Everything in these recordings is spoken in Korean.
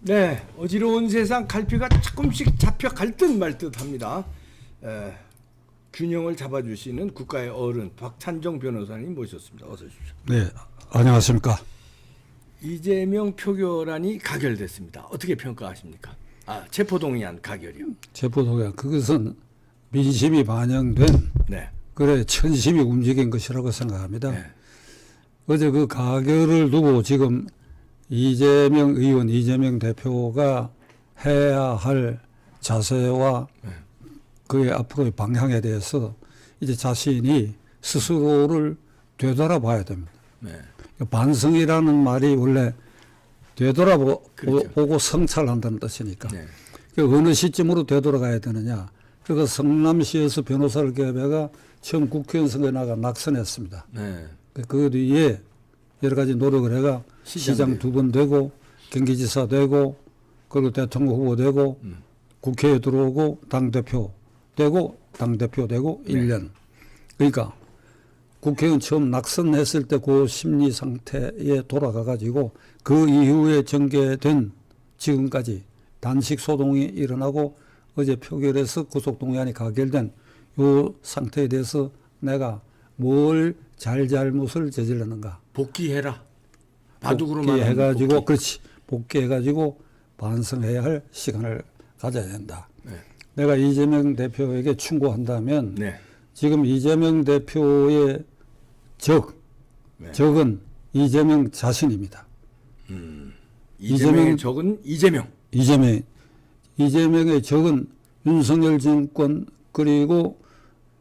네, 어지러운 세상 갈피가 조금씩 잡혀갈 듯 말 듯합니다. 균형을 잡아주시는 국가의 어른 박찬정 변호사님 모셨습니다. 어서 오십시오. 네, 안녕하십니까. 이재명 표결안이 가결됐습니다. 어떻게 평가하십니까? 체포동의안 가결이요. 체포동의안 그것은 민심이 반영된 네. 그래 천심이 움직인 것이라고 생각합니다. 네. 어제 그 가결을 두고 지금 이재명 의원, 이재명 대표가 해야 할 자세와 그의 앞으로의 방향에 대해서 이제 자신이 스스로를 되돌아봐야 됩니다. 네. 반성이라는 말이 원래 되돌아보고 그렇죠. 성찰한다는 뜻이니까 네. 어느 시점으로 되돌아가야 되느냐. 그래서 성남시에서 변호사를 개업해가 처음 국회의원 선거에 나가 낙선했습니다. 네. 그 뒤에 여러 가지 노력을 해가 시장 2번 되고 경기지사 되고 그리고 대통령 후보 되고 국회에 들어오고 당대표 되고 1년. 그러니까 국회의원 처음 낙선했을 때 그 심리 상태에 돌아가 가지고 그 이후에 전개된 지금까지 단식 소동이 일어나고 어제 표결에서 구속동의안이 가결된 이 상태에 대해서 내가 뭘 잘못을 저질렀는가. 복귀해라. 바둑으로 말하면 복귀해가지고 복귀. 그렇지. 복귀해가지고 반성해야 할 시간을 가져야 된다. 네. 내가 이재명 대표에게 충고한다면 네. 지금 이재명 대표의 적은 이재명 자신입니다. 이재명의 적은 이재명. 이재명의 적은 윤석열 정권 그리고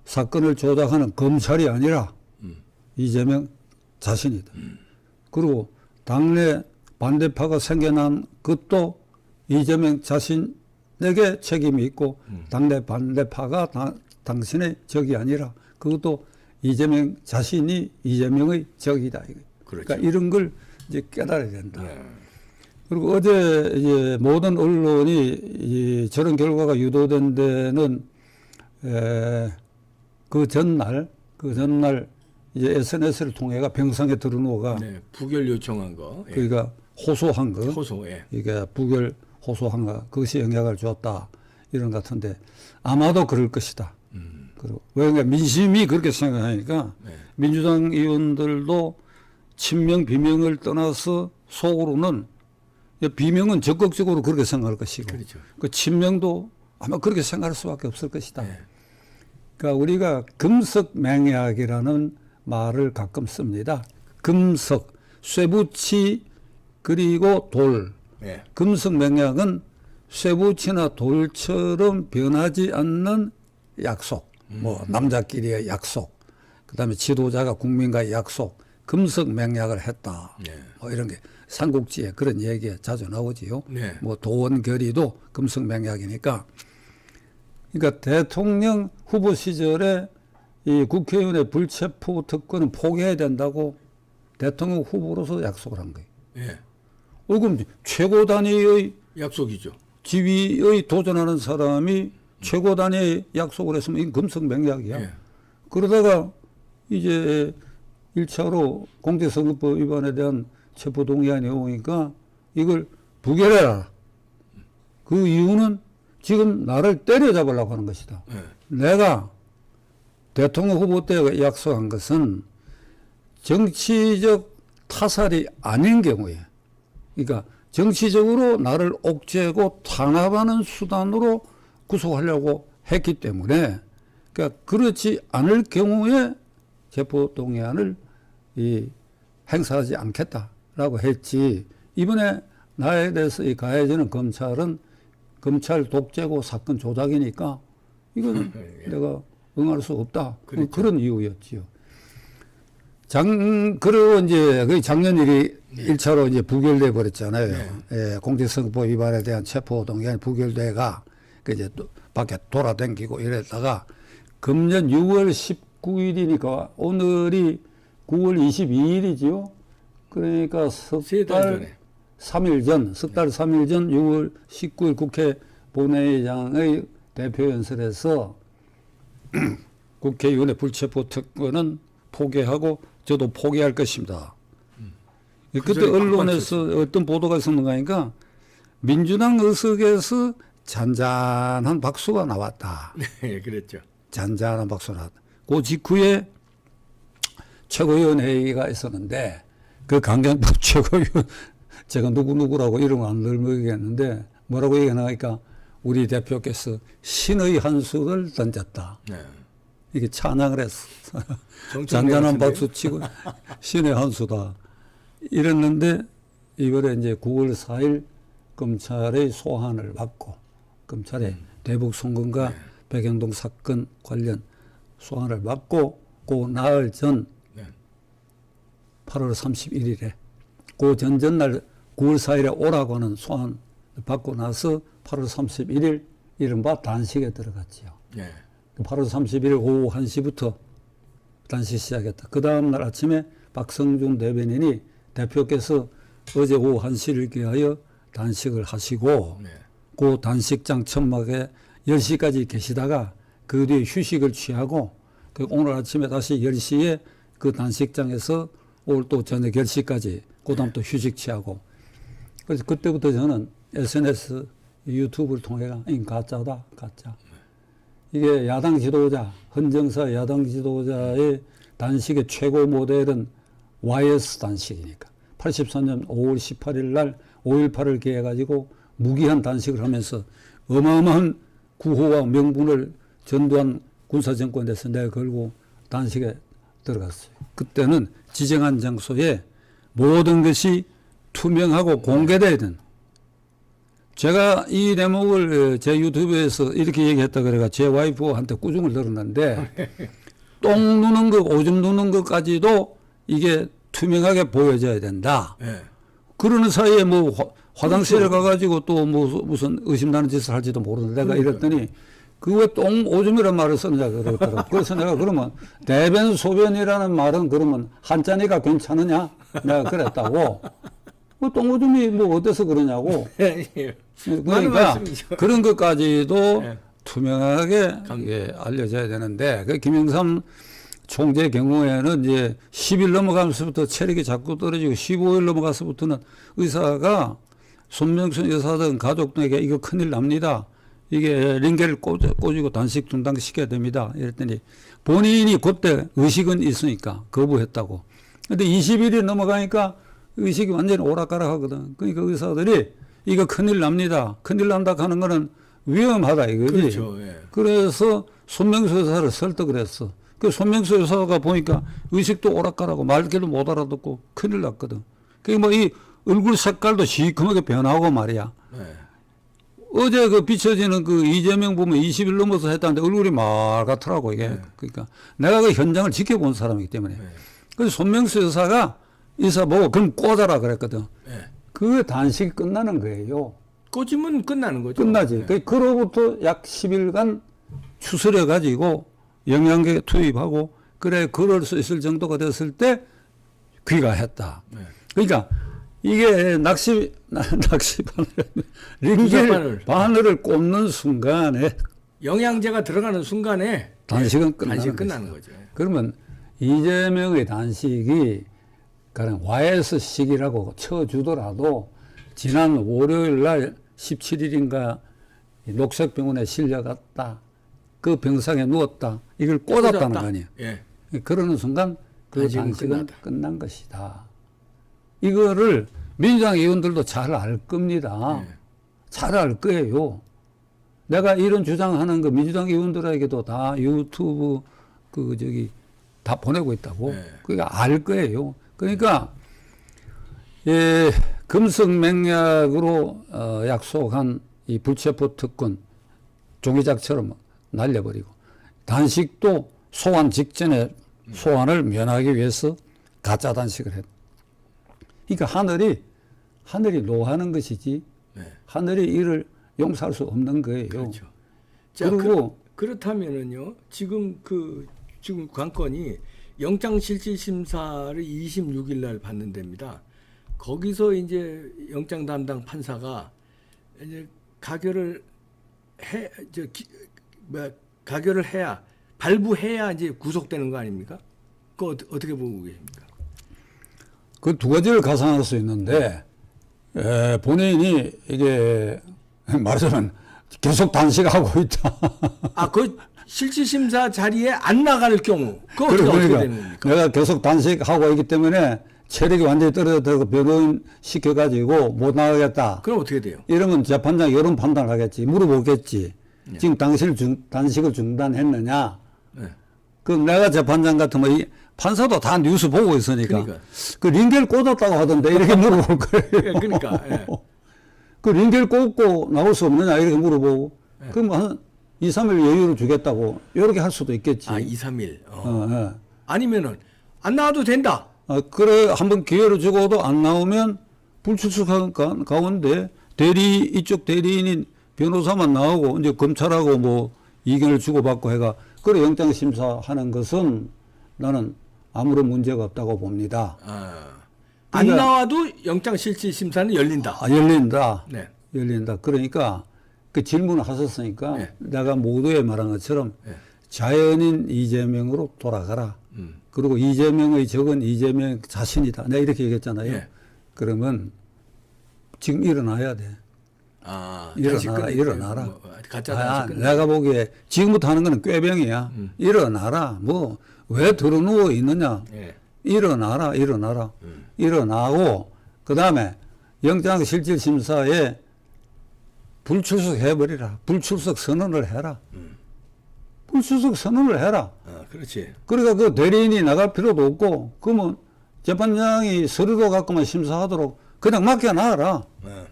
사건을 조작하는 검찰이 아니라 이재명 자신이다. 그리고 당내 반대파가 생겨난 것도 이재명 자신에게 책임이 있고 당내 반대파가 당신의 적이 아니라 그것도 이재명 자신이 이재명의 적이다. 그렇죠. 그러니까 이런 걸 이제 깨달아야 된다. 네. 그리고 어제 이제 모든 언론이 저런 결과가 유도된 데는 그 전날 이제 SNS를 통해가 병상에 들어누워가 네. 부결 요청한 거. 예. 그러니까 호소한 거. 호소. 예. 이게 부결 호소한 거. 그것이 영향을 줬다. 이런 것 같은데 아마도 그럴 것이다. 그리고 왜냐 민심이 그렇게 생각하니까 네. 민주당 의원들도 친명 비명을 떠나서 속으로는 비명은 적극적으로 그렇게 생각할 것이고 그렇죠. 그 친명도 아마 그렇게 생각할 수밖에 없을 것이다. 네. 그러니까 우리가 금석맹약이라는 말을 가끔 씁니다. 금석, 쇠붙이 그리고 돌. 네. 금석맹약은 쇠붙이나 돌처럼 변하지 않는 약속. 뭐 남자끼리의 약속. 그다음에 지도자가 국민과의 약속. 금석맹약을 했다. 네. 뭐 이런 게 삼국지에 그런 얘기가 자주 나오지요. 네. 뭐 도원결의도 금석맹약이니까. 그러니까 대통령 후보 시절에 이 국회의원의 불체포 특권은 포기해야 된다고 대통령 후보로서 약속을 한 거예요. 예. 그럼 최고 단위의 약속이죠. 지위의 도전하는 사람이 최고 단위의 약속을 했으면 이건 금석맹약이야. 예. 그러다가 이제 1차로 공직선거법 위반에 대한 체포동의안이 오니까 이걸 부결해라. 그 이유는 지금 나를 때려잡으려고 하는 것이다. 예. 내가 대통령 후보 때 약속한 것은 정치적 타살이 아닌 경우에, 그러니까 정치적으로 나를 옥죄고 탄압하는 수단으로 구속하려고 했기 때문에, 그러니까 그렇지 않을 경우에 체포동의안을 행사하지 않겠다라고 했지. 이번에 나에 대해서 이 가해지는 검찰은 검찰 독재고 사건 조작이니까 이건 내가 응할 수 없다. 그렇죠. 그런 이유였지요. 그리고 이제 그 작년 일이 1차로 이제 부결돼 버렸잖아요. 네. 예, 공직선거법 위반에 대한 체포동의안이 부결돼가 그 이제 또 밖에 돌아다니고 이랬다가 금년 6월 19일이니까 오늘이 9월 22일이지요. 그러니까 석 달 3일 전 6월 19일 국회 본회의장의 대표 연설에서 국회의원의 불체포 특권은 포기하고 저도 포기할 것입니다. 그때 언론에서 어떤 보도가 있었는가 하니까 민주당 의석에서 잔잔한 박수가 나왔다. 네, 그랬죠. 잔잔한 박수가 나왔다. 그 직후에 최고위원회의가 있었는데 그 강경법 최고위원 제가 누구누구라고 이름을 안 들먹이겠는데 뭐라고 얘기하니까 우리 대표께서 신의 한 수를 던졌다. 네. 이게 찬양을 했어. 정청래 잔잔한 같은데요? 박수 치고 신의 한 수다. 이랬는데 이번에 이제 9월 4일 검찰의 소환을 받고 검찰의 대북 송금과 백현동 사건 관련 소환을 받고 그 나흘 전 네. 8월 31일에 그 전전날 9월 4일에 오라고 하는 소환을 받고 나서 8월 31일 이른바 단식에 들어갔지요. 네. 8월 30일 오후 1시부터 단식 시작했다. 그 다음날 아침에 박성준 대변인이 대표께서 어제 오후 1시를 기하여 단식을 하시고 네. 그 단식장 천막에 10시까지 계시다가 그 뒤에 휴식을 취하고 그 오늘 아침에 다시 10시에 그 단식장에서 오늘 또 저녁 10시까지 그 다음 또 휴식 취하고 그래서 그때부터 저는 SNS 유튜브를 통해 가짜다 가짜 이게 야당 지도자 헌정사 야당 지도자의 단식의 최고 모델은 YS 단식이니까 84년 5월 18일 날 5.18을 기해가지고 무기한 단식을 하면서 어마어마한 구호와 명분을 전두환 군사정권에서 내걸고 단식에 들어갔어요. 그때는 지정한 장소에 모든 것이 투명하고 공개돼야 된. 제가 이 대목을 제 유튜브에서 이렇게 얘기했다 그래가 제 와이프한테 꾸중을 들었는데 똥 누는 것, 오줌 누는 것까지도 이게 투명하게 보여져야 된다. 네. 그러는 사이에 뭐 화장실에 가가지고 또 뭐 무슨 의심나는 짓을 할지도 모르는데 내가 이랬더니 그 왜 똥 오줌이란 말을 쓰느냐 그러더라고. 그래서 내가 그러면 대변 소변이라는 말은 그러면 한자니까 괜찮으냐? 내가 그랬다고. 뭐 똥 오줌이 뭐 어때서 그러냐고. 예. 그러니까 말씀이죠. 그런 것까지도 네. 투명하게 예, 알려져야 되는데 그 김영삼 총재 경우에는 이제 10일 넘어가면서부터 체력이 자꾸 떨어지고 15일 넘어가서부터는 의사가 손명순 여사 등 가족 등에게 이거 큰일 납니다. 이게 링겔을 꽂고 단식 중단시켜야 됩니다. 이랬더니 본인이 그때 의식은 있으니까 거부했다고. 근데 20일이 넘어가니까 의식이 완전히 오락가락하거든. 그러니까 의사들이 이거 큰일 납니다. 큰일 난다 하는 거는 위험하다 이거지. 그렇죠. 예. 그래서 손명수 여사를 설득을 했어. 그 손명수 여사가 보니까 의식도 오락가락하고 말귀도 못 알아듣고 큰일 났거든. 그게 뭐 이 얼굴 색깔도 시커멓게 변하고 말이야. 네. 어제 그 비춰지는 그 이재명 보면 20일 넘어서 했다는데 얼굴이 말같더라고 이게. 그러니까 내가 그 현장을 지켜본 사람이기 때문에. 그래서 손명수 여사가 의사 보고 그럼 꽂아라 그랬거든. 네. 그 단식이 끝나는 거예요. 꽂으면 끝나는 거죠. 끝나지. 네. 그로부터 약 10일간 추스려 가지고 영양제 투입하고 그래 그럴 수 있을 정도가 됐을 때 귀가했다. 네. 그러니까 이게 낚시 링겔 바늘을 꽂는 순간에 영양제가 들어가는 순간에 단식은 단식 끝나는 끝나는 거죠. 거죠. 그러면 이재명의 단식이 그냥 YS식이라고 쳐주더라도 지난 월요일 날 17일인가 녹색병원에 실려갔다. 그 병상에 누웠다. 이걸 꽂았다는 거 아니에요. 예. 그러는 순간 그 단식은 단식은 끝난 것이다. 이거를 민주당 의원들도 잘 알 겁니다. 네. 잘 알 거예요. 내가 이런 주장하는 거 민주당 의원들에게도 다 유튜브 다 보내고 있다고. 네. 그러니까 알 거예요. 그러니까 예, 금성맹약으로 약속한 이 불체포 특권 종이작처럼 날려버리고 단식도 소환 직전에 소환을 면하기 위해서 가짜 단식을 했다. 그러니까 하늘이 노하는 것이지 네. 하늘이 이를 용서할 수 없는 거예요. 그렇죠. 자, 그리고 그렇다면은요. 지금 관건이 영장실질심사를 26일 날 받는답니다. 거기서 이제 영장 담당 판사가 이제 가결을 가결을 해야 발부해야 이제 구속되는 거 아닙니까? 그거 어떻게 보고 계십니까? 그 두 가지를 가상할 수 있는데 본인이 이게 말하자면 계속 단식하고 있다. 아, 그 실질심사 자리에 안 나갈 경우 그거 어떻게 되는 겁니까? 내가 계속 단식하고 있기 때문에 체력이 완전히 떨어져서 변호인 시켜가지고 못 나가겠다. 그럼 어떻게 돼요? 이러면 재판장이 이런 판단을 하겠지. 물어보겠지. 지금 단식을 중단했느냐. 네. 그럼 내가 재판장 같으면 이 판사도 다 뉴스 보고 있으니까. 그러니까. 그 링겔 꽂았다고 하던데 이렇게 물어볼 거예요. 그러니까. 예. 그 링겔 꽂고 나올 수 없느냐 이렇게 물어보고. 그럼 한 2, 3일 여유를 주겠다고 이렇게 할 수도 있겠지. 아, 2, 3일. 예. 아니면은 안 나와도 된다. 그래 한번 기회를 주고도 안 나오면 불출석 가운데 이쪽 대리인인 변호사만 나오고 이제 검찰하고 뭐 이견을 주고받고 해가 그래 영장 심사하는 것은 나는 아무런 문제가 없다고 봅니다. 안 그러니까- 나와도 영장 실질 심사는 열린다. 열린다. 네. 열린다. 그러니까 그 질문을 하셨으니까 네. 내가 모두에 말한 것처럼 네. 자연인 이재명으로 돌아가라. 그리고 이재명의 적은 이재명 자신이다. 내가 이렇게 얘기했잖아요. 네. 그러면 지금 일어나야 돼. 아, 일어나라. 뭐, 가짜 단식 끝내. 내가 보기에 지금부터 하는 거는 꾀병이야. 일어나라. 뭐 왜 들어누워 있느냐. 예. 일어나라. 일어나고 그다음에 영장 실질 심사에 불출석 해버리라. 불출석 선언을 해라. 불출석 선언을 해라. 아, 그렇지. 그러니까 그 대리인이 나갈 필요도 없고 그러면 재판장이 서류로 갖고만 심사하도록 그냥 맡겨놔라. 예.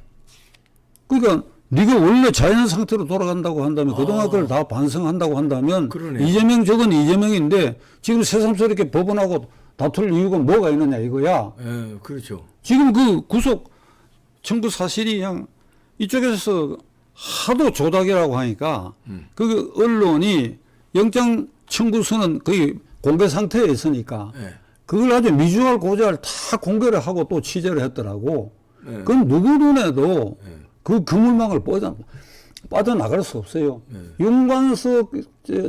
그러니까 네가 원래 자연 상태로 돌아간다고 한다면 그동안 걸 다 반성한다고 한다면 그러네요. 이재명 적은 이재명인데 지금 새삼스럽게 법원하고 다툴 이유가 뭐가 있느냐 이거야. 예, 그렇죠. 지금 그 구속 청구 사실이 그냥 이쪽에서 하도 조작이라고 하니까 그 언론이 영장 청구서는 거의 공개 상태에 있으니까 예. 그걸 아주 미주알 고주알 다 공개를 하고 또 취재를 했더라고. 예. 그건 누구 눈에도 그 그물망을 빠져나갈 수 없어요. 윤관석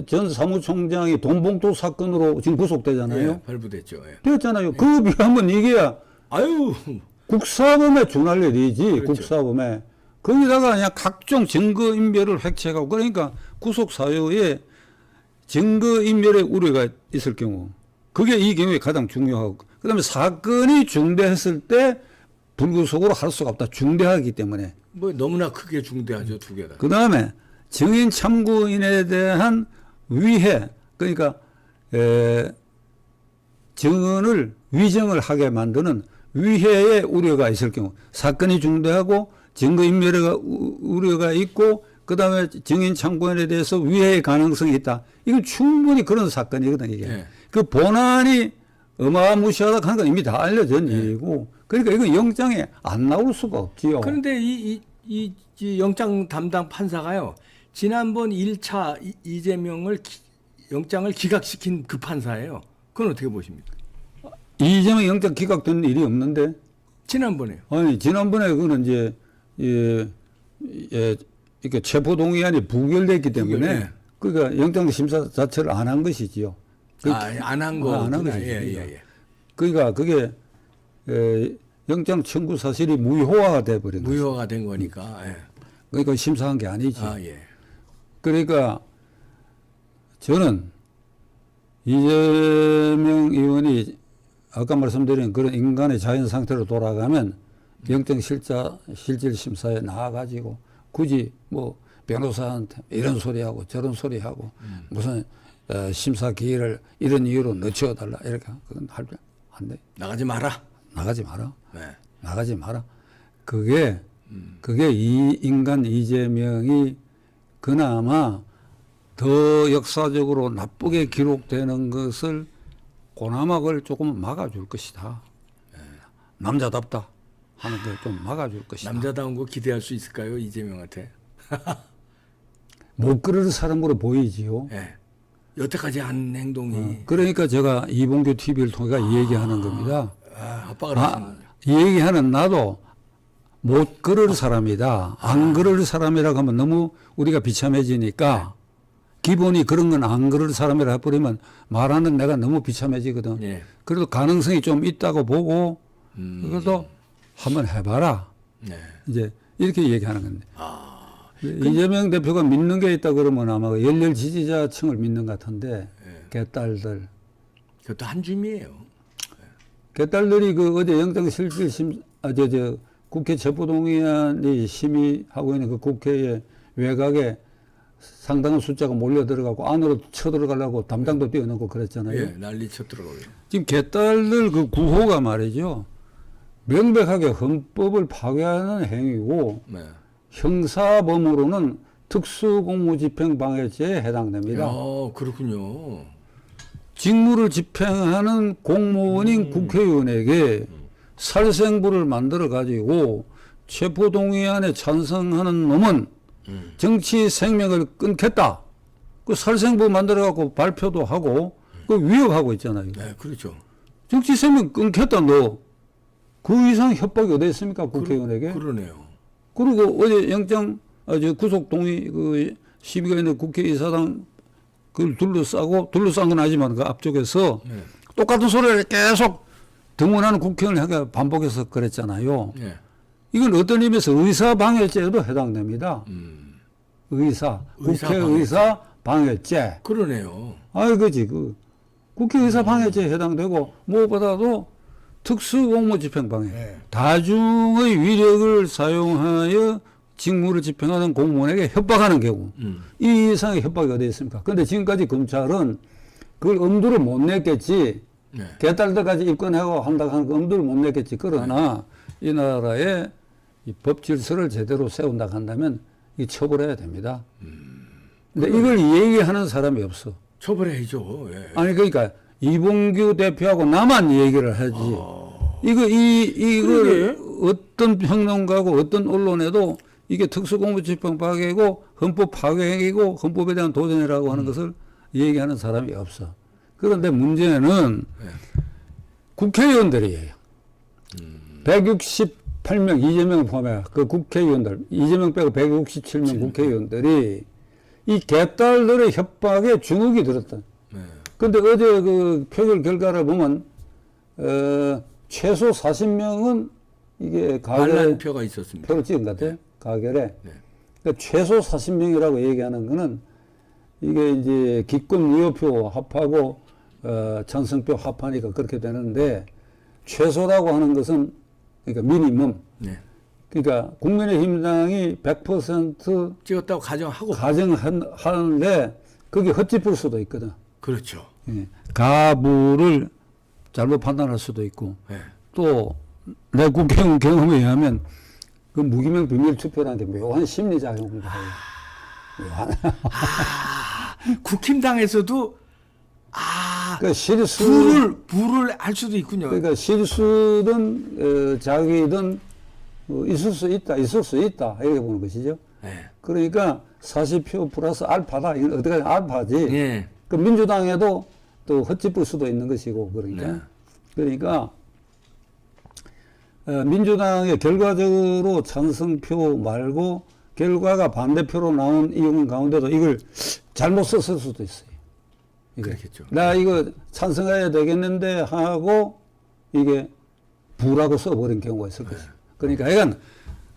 전 사무총장이 돈봉투 사건으로 지금 구속되잖아요. 예, 발부됐죠. 예. 되었잖아요. 그거 비하면 이게 아유, 국사범에 준할 일이지. 그렇죠. 국사범에. 거기다가 그냥 각종 증거인멸을 획책하고 그러니까 구속 사유에 증거인멸의 우려가 있을 경우 그게 이 경우에 가장 중요하고 그다음에 사건이 중대했을 때 불구속으로 할 수가 없다. 중대하기 때문에. 뭐 너무나 크게 중대하죠, 두 개가. 그다음에 증인 참고인에 대한 위해 그러니까 증언을 위정을 하게 만드는 위해의 우려가 있을 경우 사건이 중대하고 증거인멸의 우려가 있고 그다음에 증인 참고인에 대해서 위해의 가능성이 있다. 이건 충분히 그런 사건이거든요. 이게. 네. 그 본안이 어마무시하다 하는 건 이미 다 알려진 일이고 그러니까 이건 영장에 안 나올 수가 없지요. 그런데 이 영장 담당 판사가요, 지난번 1차 이재명을 영장을 기각시킨 그 판사예요. 그건 어떻게 보십니까? 이재명 영장 기각된 일이 없는데 지난번에요. 아니 지난번에 그거는 이제 이렇게 체포 동의안이 부결됐기 때문에 예. 그러니까 영장 심사 자체를 안 한 것이지요. 안 한 거. 안 한 것이죠. 예. 그러니까 그게 영장 청구 사실이 무효화가 돼 버린 거죠. 무효가 된 거니까. 예. 그러니까 심사한 게 아니지. 아, 예. 그러니까 저는 이재명 의원이 아까 말씀드린 그런 인간의 자연 상태로 돌아가면 영장 실질 심사에 나와가지고 굳이 뭐 변호사한테 이런 소리하고 저런 소리하고 무슨 심사 기회를 이런 이유로 늦춰달라 이렇게 그건 안 돼. 나가지 마라. 나가지 마라. 네. 나가지 마라. 그게 이 인간 이재명이 그나마 더 역사적으로 나쁘게 기록되는 것을 그나마 그걸 조금 막아줄 것이다. 남자답다 하는 걸 좀 막아줄 것이다. 남자다운 거 기대할 수 있을까요, 이재명한테? 못 그럴 사람으로 보이지요. 예. 여태까지 한 행동이. 그러니까 제가 이봉규 TV를 통해 이 얘기하는 겁니다. 압박을 이 얘기하는 나도 못 그럴 사람이다. 안 그럴 사람이라고 하면 너무 우리가 비참해지니까 기본이 그런 건 안 그럴 사람이라 해버리면 말하는 내가 너무 비참해지거든. 예. 그래도 가능성이 좀 있다고 보고 그래도 한번 해봐라. 네. 이제 이렇게 얘기하는 건데. 아, 이재명 대표가 믿는 게 있다 그러면 아마 열렬 지지자층을 믿는 것 같은데 네. 개딸들. 그것도 한 줌이에요. 개딸들이 그 어제 영장실질심 국회 체포동의안이 심의하고 있는 그 국회의 외곽에 상당한 숫자가 몰려 들어가고 안으로 쳐들어가려고 담장도 뛰어넘고 그랬잖아요. 예, 난리 쳐 들어가요. 지금 개딸들 그 구호가 말이죠. 명백하게 헌법을 파괴하는 행위고 네. 형사범으로는 특수공무집행방해죄에 해당됩니다. 그렇군요. 직무를 집행하는 공무원인 국회의원에게 살생부를 만들어 가지고 체포동의안에 찬성하는 놈은 정치 생명을 끊겠다. 그 살생부 만들어 갖고 발표도 하고 그 위협하고 있잖아요. 네, 그렇죠. 정치 생명 끊겠다 너. 그 이상 협박이 어디 있습니까 국회의원에게? 그러네요. 그리고 어제 영장 구속 동의 그 시비가 있는 국회의사당 그걸 둘러싼 건 아니지만 그 앞쪽에서 네. 똑같은 소리를 계속 등원하는 국회의원을 반복해서 그랬잖아요. 네. 이건 어떤 의미에서 의사방해죄에도 해당됩니다. 국회의사 방해죄. 그러네요. 그지. 그 국회의사 방해죄에 해당되고 무엇보다도 특수공무집행방해. 네. 다중의 위력을 사용하여 직무를 집행하는 공무원에게 협박하는 경우 이 이상의 협박이 어디 있습니까? 그런데 지금까지 검찰은 그걸 엄두를 못 냈겠지. 네. 개딸들까지 입건하고 한다고 하는 그 엄두를 못 냈겠지. 그러나 이 나라의 이 법 질서를 제대로 세운다 한다면 이 처벌해야 됩니다. 근데 이걸 얘기하는 사람이 없어. 처벌해야죠. 예. 아니 그러니까 이봉규 대표하고 나만 얘기를 하지. 이걸 어떤 평론가고 어떤 언론에도 이게 특수공무집행 파괴고 헌법 파괴이고 헌법에 대한 도전이라고 하는 것을 얘기하는 사람이 없어. 그런데 문제는 국회의원들이에요. 168명 이재명을 포함해 그 국회의원들 이재명 빼고 167명 국회의원들이 이 개딸들의 협박에 주눅이 들었다. 그런데 어제 그 표결 결과를 보면 최소 40명은 이게 반란표가 있었습니다. 표를 찍은 것 같아요. 가결에. 그러니까 최소 40명이라고 얘기하는 거는 이게 이제 기권 무효표 합하고 찬성표 합하니까 그렇게 되는데 최소라고 하는 것은 그러니까 미니멈. 네. 그러니까 국민의힘당이 100% 찍었다고 가정하고. 가정하는데 그게 헛짚을 수도 있거든. 그렇죠. 예. 가부를 잘못 판단할 수도 있고 네. 또 내 국회의원 경험에 의하면 그 무기명 비밀 투표라는 게 묘한 심리작용을 해요. 국힘당에서도 그러니까 부를 할 수도 있군요. 그러니까 실수든 자기든 있을 수 있다 이렇게 보는 것이죠. 네. 그러니까 40표 플러스 알파다. 이건 어떻게 알파지. 네. 그 민주당에도 또 헛짚을 수도 있는 것이고 그러니까 네. 그러니까 민주당의 결과적으로 찬성표 말고 결과가 반대표로 나온 이유 가운데도 이걸 잘못 썼을 수도 있어요. 그렇겠죠. 나 이거 찬성해야 되겠는데 하고 이게 부라고 써버린 경우가 있을 것이죠. 그러니까 이건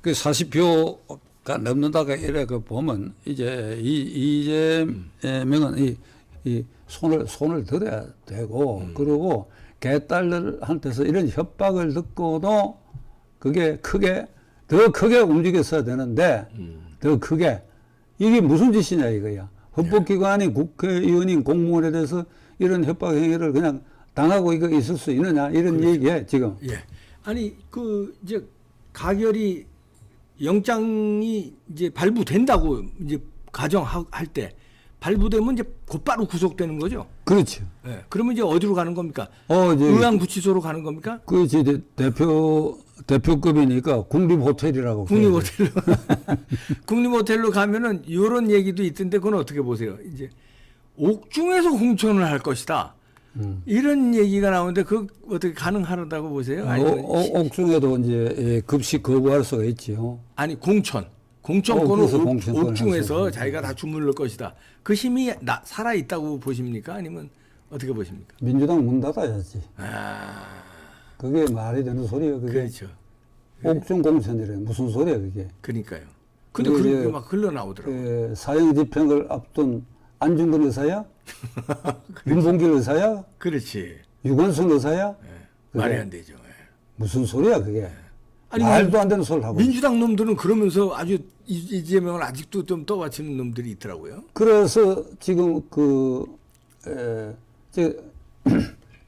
그 40표가 넘는다가 이래 그 보면 이제 이재명은 이 손을 들어야 되고 그리고 개딸들한테서 이런 협박을 듣고도 그게 더 크게 움직였어야 되는데 더 크게 이게 무슨 짓이냐 이거야. 헌법기관인 국회의원인 공무원에 대해서 이런 협박 행위를 그냥 당하고 이거 있을 수 있느냐 이런 그렇죠. 얘기에 지금. 예. 아니 그 이제 가결이 영장이 이제 발부된다고 이제 가정할 때 발부되면 이제 곧바로 구속되는 거죠. 그렇죠. 예. 그러면 이제 어디로 가는 겁니까? 이제 의왕구치소로 가는 겁니까? 그 이제 대표급이니까 국립호텔이라고. 국립호텔로 국립호텔로 가면은 이런 얘기도 있던데 그건 어떻게 보세요? 이제 옥중에서 공천을 할 것이다. 이런 얘기가 나오는데 그 어떻게 가능하다고 보세요? 옥중에도 이제 급식 거부할 수가 있지요. 아니 공천권은 공천권을 옥중에서 자기가 다 주물를 것이다. 그 힘이 살아 있다고 보십니까? 아니면 어떻게 보십니까? 민주당 문 닫아야지. 그게 말이 되는 소리예요. 그게. 그렇죠. 옥중 공천이래. 무슨 소리야 그게? 그러니까요. 근데 그게 그렇게 이제 막 흘러나오더라고요. 사형 집행을 앞둔 안중근 의사야? 윤봉길 의사야? 그렇지. 유관순 의사야? 예. 말이 안 되죠. 예. 무슨 소리야 그게? 아니, 말도 안 되는 소리를 하고. 민주당 놈들은 그러면서 아주 이재명을 아직도 좀 떠받치는 놈들이 있더라고요. 그래서 지금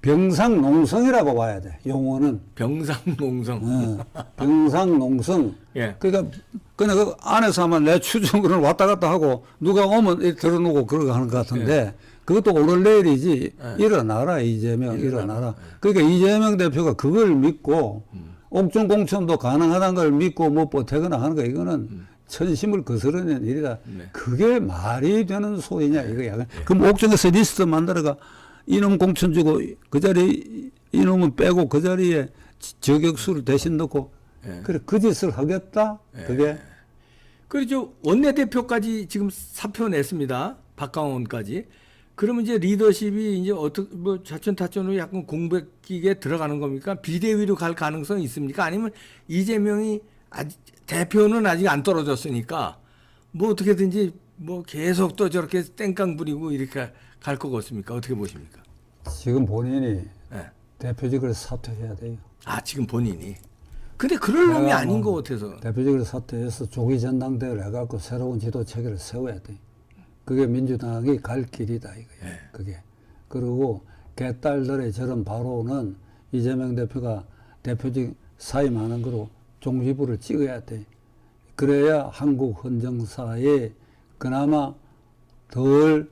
병상농성이라고 봐야 돼. 용어는 병상농성. 병상농성. 예. 그러니까 그냥 그 안에서 하면 내 추정으로는 왔다 갔다 하고 누가 오면 이렇게 들어놓고 그러고 하는 것 같은데 그것도 오늘 내일이지. 일어나라 이재명 일어나라. 그러니까 이재명 대표가 그걸 믿고 옥중 공천도 가능하다는 걸 믿고 뭐 보태거나 하는 거 이거는 천심을 거스르는 일이다. 네. 그게 말이 되는 소리냐 이거야. 그럼 옥중에서 리스트 만들어가 이놈 공천 주고 그 자리 이놈은 빼고 그 자리에 저격수를 대신 넣고 그래 그 짓을 하겠다. 그게 그리고 원내대표까지 지금 사표 냈습니다. 박강원까지. 그러면 이제 리더십이 이제 어떻게 뭐 자천타천으로 약간 공백기에 들어가는 겁니까? 비대위로 갈 가능성이 있습니까? 아니면 이재명이 아직 대표는 아직 안 떨어졌으니까 뭐 어떻게든지 뭐 계속 또 저렇게 땡깡 부리고 이렇게 갈 거 같습니까? 어떻게 보십니까? 지금 본인이 네. 대표직을 사퇴해야 돼요. 아 지금 본인이. 근데 그럴 놈이 아닌 것 같아서. 대표직을 사퇴해서 조기 전당대회를 해갖고 새로운 지도 체계를 세워야 돼. 그게 민주당이 갈 길이다 이거예요. 네. 그게. 그리고 개딸들의 저런 발언은 이재명 대표가 대표직 사임하는 거로 종지부를 찍어야 돼. 그래야 한국 헌정사에 그나마 덜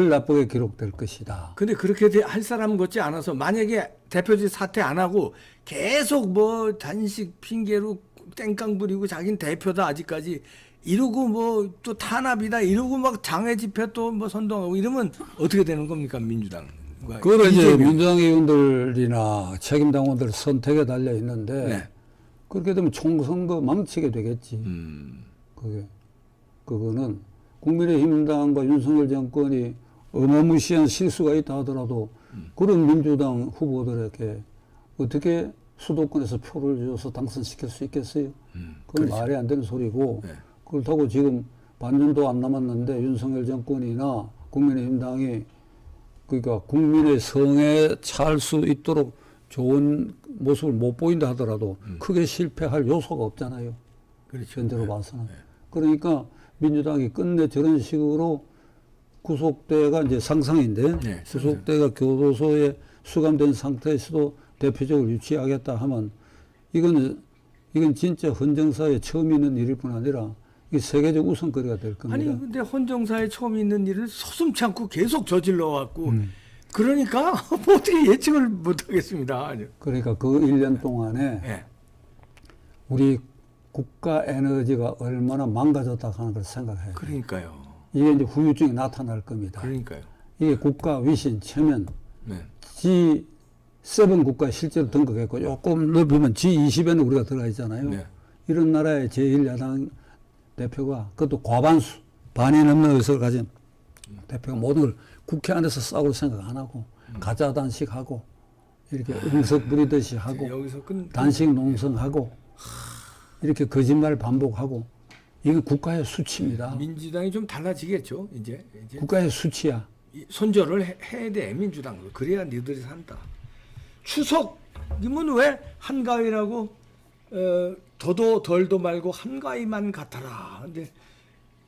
나쁘게 기록될 것이다. 근데 그렇게 할 사람 같지 않아서 만약에 대표직 사퇴 안 하고 계속 뭐 단식 핑계로 땡깡 부리고 자기는 대표다 아직까지 이러고 뭐 또 탄압이다 이러고 막 장외 집회 또 뭐 선동하고 이러면 어떻게 되는 겁니까 민주당? 그걸 이제 민주당 의원들이나 책임 당원들 선택에 달려 있는데 네. 그렇게 되면 총선거 망치게 되겠지. 그거는 국민의힘당과 윤석열 정권이 어마무시한 실수가 있다 하더라도 그런 민주당 후보들에게 어떻게 수도권에서 표를 줘서 당선시킬 수 있겠어요? 그건 그렇죠. 말이 안 되는 소리고 네. 그렇다고 지금 반년도 안 남았는데 윤석열 정권이나 국민의힘당이 그러니까 국민의 성에 찰 수 있도록 좋은 모습을 못 보인다 하더라도 크게 실패할 요소가 없잖아요. 그렇죠. 현재로 봐서는. 그러니까 민주당이 끝내 저런 식으로 구속대가 이제 상상인데 네, 구속대가 교도소에 수감된 상태에서도 대표적으로 유치하겠다 하면 이건 진짜 헌정사에 처음 있는 일일 뿐 아니라 이게 세계적 우선거리가 될 겁니다. 아니 근데 헌정사에 처음 있는 일을 서슴지 않고 계속 저질러 왔고 그러니까 뭐 어떻게 예측을 못 하겠습니다. 그러니까 그 1년 동안에 네. 우리 국가 에너지가 얼마나 망가졌다 하는 걸 생각해야 돼요. 그러니까요. 이게 이제 후유증이 나타날 겁니다. 그러니까요. 이게 국가 위신, 체면, 네. G7 국가에 실제로 등극했고 조금 넓히면 G20에는 우리가 들어가 있잖아요. 네. 이런 나라의 제1야당 대표가 그것도 과반수, 반이 넘는 의석을 가진 대표가 모든 걸 국회 안에서 싸울 생각 안 하고 가짜 단식하고 이렇게 응석 부리듯이 하고 여기서 단식 농성하고 이렇게 거짓말 반복하고 이게 국가의 수치입니다. 민주당이 좀 달라지겠죠. 이제 국가의 수치야. 손절을 해야 돼 민주당도. 그래야 니들이 산다. 추석이면 왜 한가위라고 더도 덜도 말고 한가위만 같아라. 근데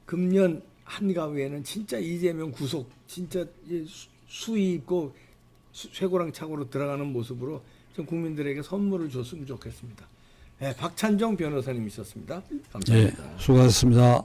금년 한가위에는 진짜 이재명 구속 진짜 수위 있고 쇠고랑창으로 들어가는 모습으로 좀 국민들에게 선물을 줬으면 좋겠습니다. 네, 박찬정 변호사님 있었습니다. 감사합니다. 네, 수고하셨습니다.